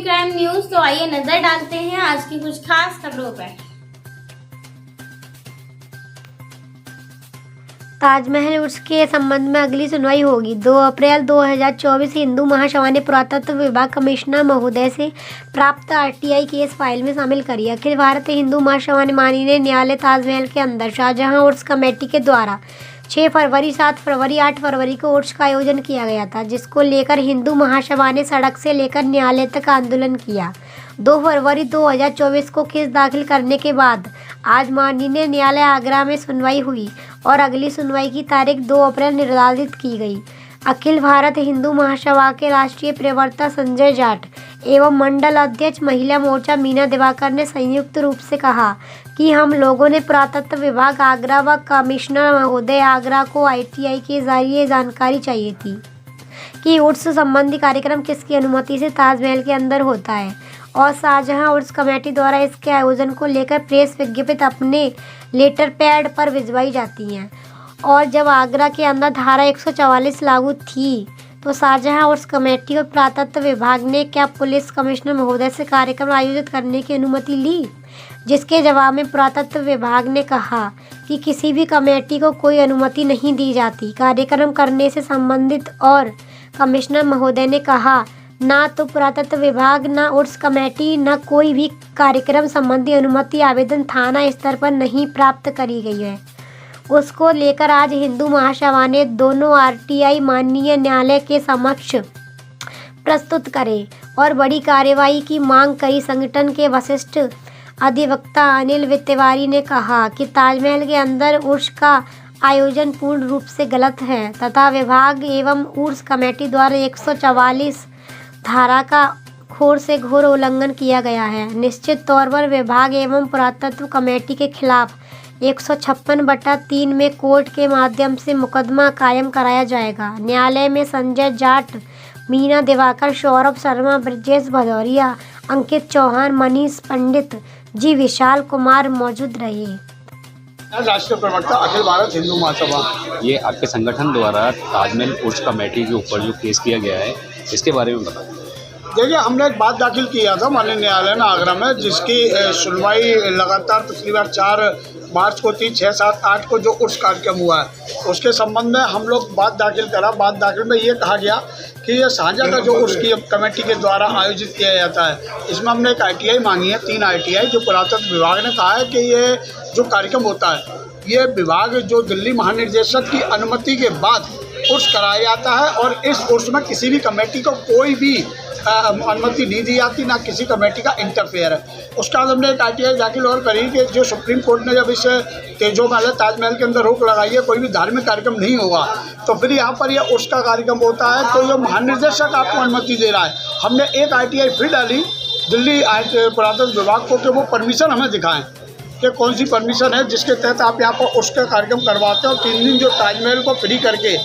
Crime news. तो आइए नजर डालते हैं आज की कुछ खास खबरों पर। ताजमहल उर्स के संबंध में अगली सुनवाई होगी। 2 अप्रैल 2024 हिंदू महासभा ने पुरातत्व विभाग कमिश्नर महोदय से प्राप्त आरटीआई केस फाइल में शामिल करी। अखिल भारतीय हिंदू महासभा ने माननीय न्यायालय ताजमहल के अंदर शाहजहां उर्स कमेटी के द्वारा 6 फरवरी, 7 फरवरी, 8 फरवरी को उर्स का आयोजन किया गया था, जिसको लेकर हिंदू महासभा ने सड़क से लेकर न्यायालय तक आंदोलन किया। 2 फरवरी 2024 को केस दाखिल करने के बाद आज माननीय न्यायालय आगरा में सुनवाई हुई और अगली सुनवाई की तारीख 2 अप्रैल निर्धारित की गई। अखिल भारत हिंदू महासभा के राष्ट्रीय प्रवक्ता संजय जाट एवं मंडल अध्यक्ष महिला मोर्चा मीना दिवाकर ने संयुक्त रूप से कहा कि हम लोगों ने पुरातत्व विभाग आगरा व कमिश्नर महोदय आगरा को आरटीआई के जरिए जानकारी चाहिए थी कि उर्स संबंधी कार्यक्रम किसकी अनुमति से ताजमहल के अंदर होता है और शाहजहां उर्स कमेटी द्वारा इसके आयोजन को लेकर प्रेस विज्ञप्ति अपने लेटर पैड पर भिजवाई जाती हैं। और जब आगरा के अंदर धारा 144 लागू थी तो शाहजहां उर्स कमेटी और पुरातत्व विभाग ने क्या पुलिस कमिश्नर महोदय से कार्यक्रम आयोजित करने की अनुमति ली, जिसके जवाब में पुरातत्व विभाग ने कहा कि किसी भी कमेटी को कोई अनुमति नहीं दी जाती कार्यक्रम करने से संबंधित। और कमिश्नर महोदय ने कहा ना तो पुरातत्व विभाग, ना उर्स कमेटी, ना कोई भी कार्यक्रम संबंधी अनुमति आवेदन थाना स्तर पर नहीं प्राप्त करी गई है। उसको लेकर आज हिंदू महासभा ने दोनों आरटीआई माननीय न्यायालय के समक्ष प्रस्तुत करे और बड़ी कार्यवाही की मांग करी। संगठन के वरिष्ठ अधिवक्ता अनिल तिवारी ने कहा कि ताजमहल के अंदर उर्स का आयोजन पूर्ण रूप से गलत है तथा विभाग एवं उर्स कमेटी द्वारा 144 धारा का घोर से घोर उल्लंघन किया गया है। निश्चित तौर पर विभाग एवं पुरातत्व कमेटी के खिलाफ 156/3 में कोर्ट के माध्यम से मुकदमा कायम कराया जाएगा। न्यायालय में संजय जाट, मीना दिवाकर, सौरभ शर्मा, ब्रजेश भदौरिया, अंकित चौहान, मनीष पंडित जी, विशाल कुमार मौजूद रहे। राष्ट्रीय प्रवक्ता अखिल भारत हिंदू महासभा। ये आपके संगठन द्वारा ताजमहल उर्स कमेटी के ऊपर जो केस किया गया है, इसके बारे में बताएं। देखिए, हमने एक बात दाखिल किया था माननीय न्यायालय में आगरा में, जिसकी सुनवाई लगातार पिछली बार 4 मार्च को थी। 6, 7, 8 को जो उर्स कार्यक्रम हुआ है उसके संबंध में हम लोग बात दाखिल करा। बात दाखिल में ये कहा गया कि ये साझा का जो उर्स की कमेटी के द्वारा आयोजित किया जाता है, इसमें हमने एक आरटीआई मांगी है, 3 आरटीआई, जो पुरातत्व विभाग ने कहा है कि ये जो कार्यक्रम होता है ये विभाग जो दिल्ली महानिदेशक की अनुमति के बाद उर्स कराया जाता है और इस उर्स में किसी भी कमेटी को कोई भी अनुमति नहीं दी जाती, ना किसी कमेटी का इंटरफेयर है। उसके बाद हमने एक आरटीआई दाखिल और करी कि जो सुप्रीम कोर्ट ने जब इस तेजो महल ताजमहल के अंदर रोक लगाई है, कोई भी धार्मिक कार्यक्रम नहीं होगा, तो फिर यहाँ पर यह उर्स का कार्यक्रम होता है तो ये महानिदेशक आपको अनुमति दे रहा है। हमने एक आरटीआई फिर डाली दिल्ली पुरातत्व विभाग को कि वो परमिशन हमें दिखाएं कि कौन सी परमिशन है जिसके तहत आप यहाँ पर उर्स का कार्यक्रम करवाते हो। 3 दिन जो ताजमहल को फ्री करके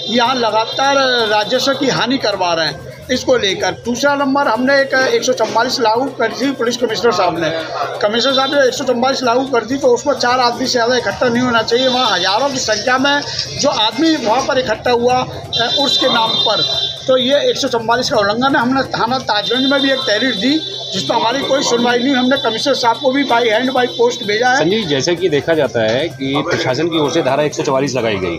यहाँ लगातार राजस्व की हानि करवा रहे हैं, इसको लेकर। दूसरा नंबर, हमने एक 144 लागू कर दी पुलिस कमिश्नर साहब ने। कमिश्नर साहब ने 144 लागू कर दी तो उसमें 4 आदमी से ज़्यादा इकट्ठा नहीं होना चाहिए। वहाँ हज़ारों की संख्या में जो आदमी वहाँ पर इकट्ठा हुआ उर्स के नाम पर, तो ये 144 का उल्लंघन है। हमने थाना ताजगंज में भी एक तहरीर दी जिस पर हमारी कोई सुनवाई नहीं। हमने कमिश्नर साहब को भी बाई हैंड बाई पोस्ट भेजा है। संजीव, जैसे कि देखा जाता है कि प्रशासन की ओर से धारा 144 लगाई गई,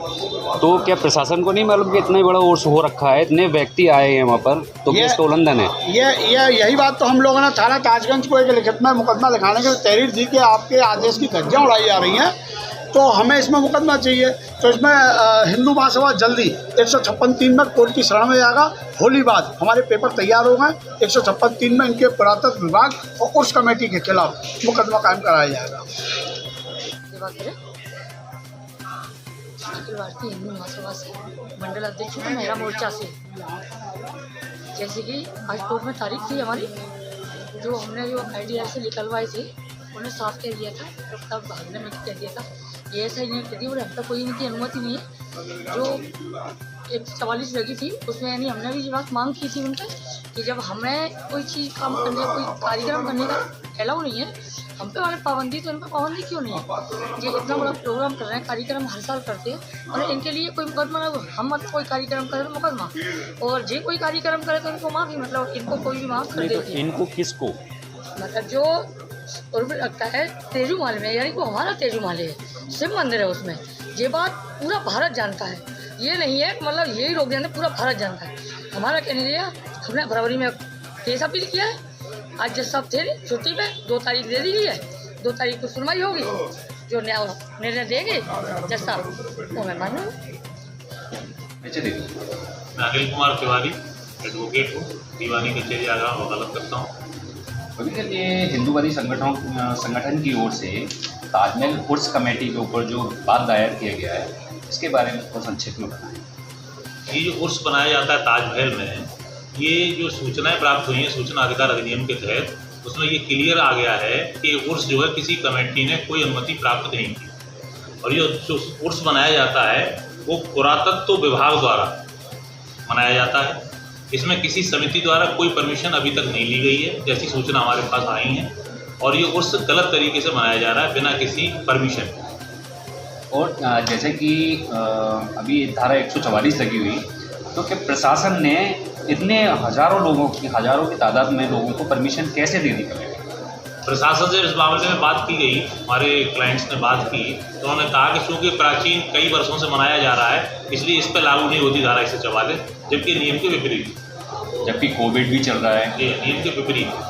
तो क्या प्रशासन को नहीं मालूम कि इतना बड़ा उर्स हो रखा है, इतने व्यक्ति आए हैं वहाँ पर, तो ये इसका उल्लंघन है? यही बात तो हम लोगों ने थाना ताजगंज को एक लिखित में मुकदमा लिखाने के लिए तहरीर दी कि आपके आदेश की धज्जियाँ उड़ाई जा रही हैं, तो हमें इसमें मुकदमा चाहिए। तो इसमें हिंदू महासभा जल्दी 156(3) में कोर्ट की शरण में जाएगा। होली बाद हमारे पेपर तैयार हो गए, 156(3) में इनके पुरातत्व विभाग और उर्स कमेटी के खिलाफ मुकदमा कायम कराया जाएगा। अखिल भारतीय हिंदू महासभा से मंडल अध्यक्ष हूँ, महिला मोर्चा से। जैसे कि आज कोर्ट में तारीख थी हमारी, जो हमने जो आरटीआई से निकलवाए थे उन्हें साफ कह दिया था, तब भागने में कह दिया था ये ऐसा ही नहीं कहती और अब तक कोई इनकी अनुमति नहीं है। जो 144 लगी थी उसमें यानी हमने भी ये बात मांग की थी उनसे कि जब हमें कोई चीज़ काम करने, कोई कार्यक्रम करने का अलाउ नहीं है, हम पे वाले पाबंदी, तो उन पर पाबंदी क्यों नहीं है? ये इतना बड़ा प्रोग्राम कर रहे हैं, कार्यक्रम हर साल करते हैं, और इनके लिए कोई मुकदमा ना, हम मतलब कोई कार्यक्रम करे तो मुकदमा, और जे कोई कार्यक्रम करे तो इनको माफ़ी, मतलब इनको कोई भी माफ़ कर नहीं तो देती है। इनको किसको? मतलब जो उर्मिल लगता है तेजू माले में, यानी कि हमारा तेजू माले है, शिव मंदिर है उसमें, ये बात पूरा भारत जानता है। ये नहीं है मतलब यही लोग जानते, पूरा भारत जानता है। हमारा कहने दिया, हमने फरवरी में केस अपील किया है। आज जज साहब थे छुट्टी पे, 2 तारीख दे दी है, 2 तारीख को सुनवाई होगी, जो निर्णय देंगे जज साहब वो मैं मानूँ। मैं अनिल कुमार तिवारी, एडवोकेट हूँ, दीवानी कचहरी आगरा में वकालत करता हूँ। अभी तक ये हिंदूवादी संगठन की ओर से ताजमहल उर्स कमेटी के ऊपर जो बात दायर किया गया है, इसके बारे में थोड़ा संक्षेप में बताएं। ये जो उर्स बनाया जाता है ताजमहल में, ये जो सूचनाएं प्राप्त हुई हैं सूचना अधिकार अधिनियम के तहत, उसमें ये क्लियर आ गया है कि उर्स जो है किसी कमेटी ने कोई अनुमति प्राप्त नहीं की, और ये जो उर्स बनाया जाता है वो पुरातत्व विभाग द्वारा मनाया जाता है। इसमें किसी समिति द्वारा कोई परमिशन अभी तक नहीं ली गई है, जैसी सूचना हमारे पास आई है, और ये उर्स गलत तरीके से मनाया जा रहा है बिना किसी परमिशन। और जैसे कि अभी धारा 144 लगी हुई, तो क्या प्रशासन ने इतने हज़ारों की तादाद में लोगों को परमिशन कैसे दे दी? प्रशासन से इस मामले में बात की गई, हमारे क्लाइंट्स ने बात की, तो उन्होंने कहा कि चूँकि प्राचीन कई वर्षों से मनाया जा रहा है, इसलिए इस पर लागू नहीं होती धारा 144, जबकि नियम के विपरीत, जबकि कोविड भी चल रहा है। ये नियम के विपरीत।